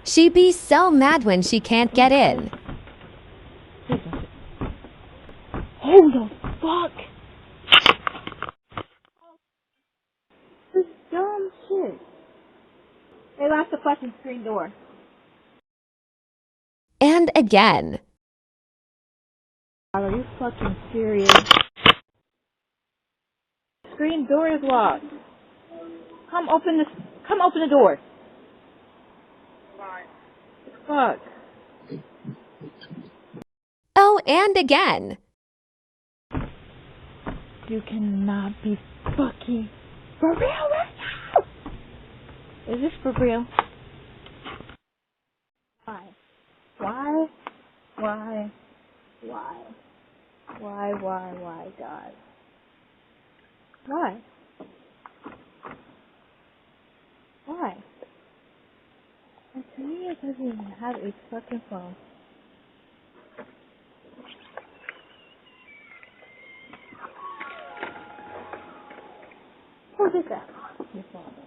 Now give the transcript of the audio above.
She'd be so mad when she can't get in. Oh the fuck! This dumb shit. They lost the fucking screen door. And again. Are you fucking serious? Screen door is locked. Come open the door. Fuck. Oh, and again. You cannot be fucking for real right now. Is this for real? Why? Why? Why? Why? Why, God? Why? Why? And to me, it doesn't even have a fucking phone. Who did that? Your father.